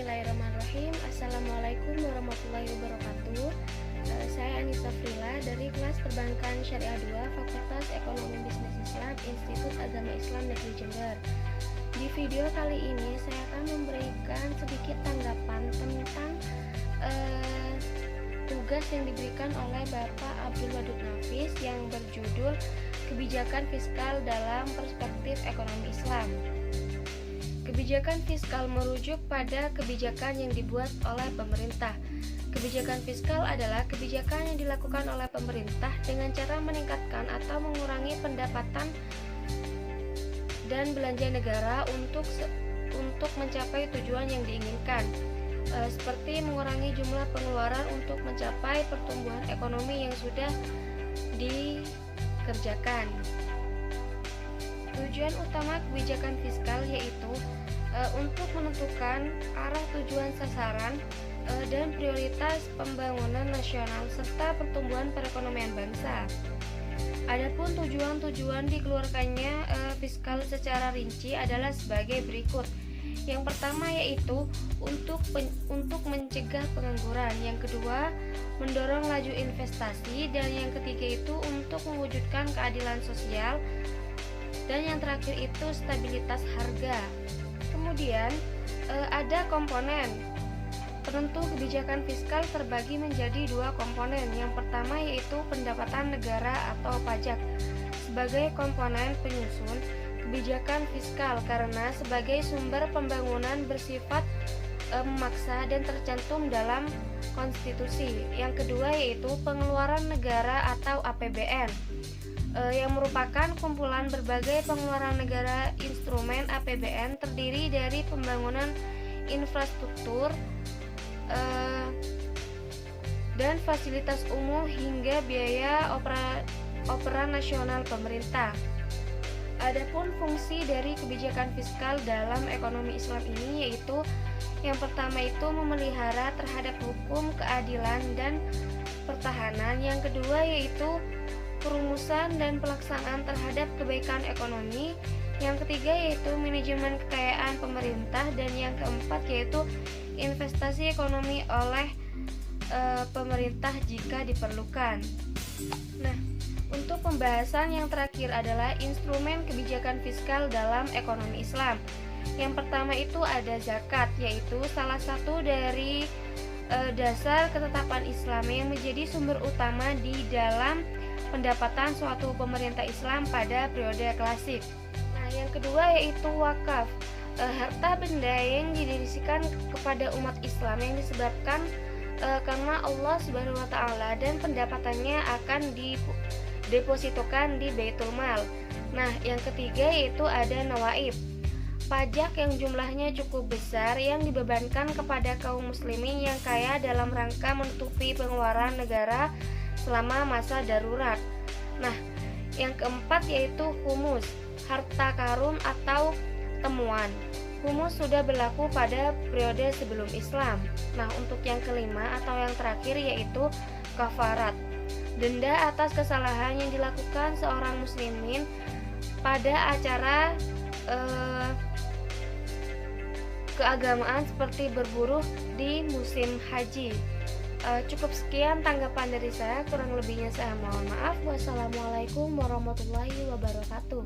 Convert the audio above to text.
Bismillahirrahmanirrahim. Assalamualaikum warahmatullahi wabarakatuh. Saya Anissa Frila dari kelas Perbankan Syariah 2 Fakultas Ekonomi Bisnis Islam Institut Agama Islam Negeri Jember. Di video kali ini saya akan memberikan sedikit tanggapan tentang tugas yang diberikan oleh Bapak Abdul Wadud Nafis yang berjudul Kebijakan Fiskal dalam Perspektif Ekonomi Islam. Kebijakan fiskal merujuk pada kebijakan yang dibuat oleh pemerintah. Kebijakan fiskal adalah kebijakan yang dilakukan oleh pemerintah dengan cara meningkatkan atau mengurangi pendapatan dan belanja negara untuk mencapai tujuan yang diinginkan, seperti mengurangi jumlah pengeluaran untuk mencapai pertumbuhan ekonomi yang sudah dikerjakan. Tujuan utama kebijakan fiskal yaitu untuk menentukan arah tujuan sasaran dan prioritas pembangunan nasional serta pertumbuhan perekonomian bangsa. Adapun tujuan-tujuan dikeluarkannya fiskal secara rinci adalah sebagai berikut. Yang pertama yaitu untuk mencegah pengangguran, yang kedua mendorong laju investasi, dan yang ketiga itu untuk mewujudkan keadilan sosial, dan yang terakhir itu stabilitas harga. Kemudian ada komponen. Penentu kebijakan fiskal terbagi menjadi dua komponen. Yang pertama yaitu pendapatan negara atau pajak sebagai komponen penyusun kebijakan fiskal karena sebagai sumber pembangunan bersifat memaksa dan tercantum dalam konstitusi. Yang kedua yaitu pengeluaran negara atau APBN yang merupakan kumpulan berbagai pengeluaran negara. Instrumen APBN terdiri dari pembangunan infrastruktur dan fasilitas umum hingga biaya operasional pemerintah. Adapun fungsi dari kebijakan fiskal dalam ekonomi Islam ini yaitu yang pertama itu memelihara terhadap hukum, keadilan, dan pertahanan. Yang kedua yaitu perumusan dan pelaksanaan terhadap kebaikan ekonomi. Yang ketiga yaitu manajemen kekayaan pemerintah, dan yang keempat yaitu investasi ekonomi oleh pemerintah jika diperlukan. Nah, untuk pembahasan yang terakhir adalah instrumen kebijakan fiskal dalam ekonomi Islam. Yang pertama itu ada zakat, yaitu salah satu dari dasar ketetapan Islam yang menjadi sumber utama di dalam pendapatan suatu pemerintah Islam pada periode klasik. Nah, yang kedua yaitu wakaf, harta benda yang didirikan kepada umat Islam yang disebabkan karena Allah Subhanahu wa taala, dan pendapatannya akan didepositokan di Baitul Mal. Nah, yang ketiga yaitu ada nawaib, pajak yang jumlahnya cukup besar yang dibebankan kepada kaum muslimin yang kaya dalam rangka menutupi pengeluaran negara selama masa darurat. Nah, yang keempat yaitu humus, harta karun atau temuan. Humus sudah berlaku pada periode sebelum Islam. Nah, untuk yang kelima atau yang terakhir yaitu kafarat, denda atas kesalahan yang dilakukan seorang muslimin pada acara keagamaan seperti berburu di musim haji. Cukup sekian tanggapan dari saya, kurang lebihnya saya mohon maaf. Wassalamualaikum warahmatullahi wabarakatuh.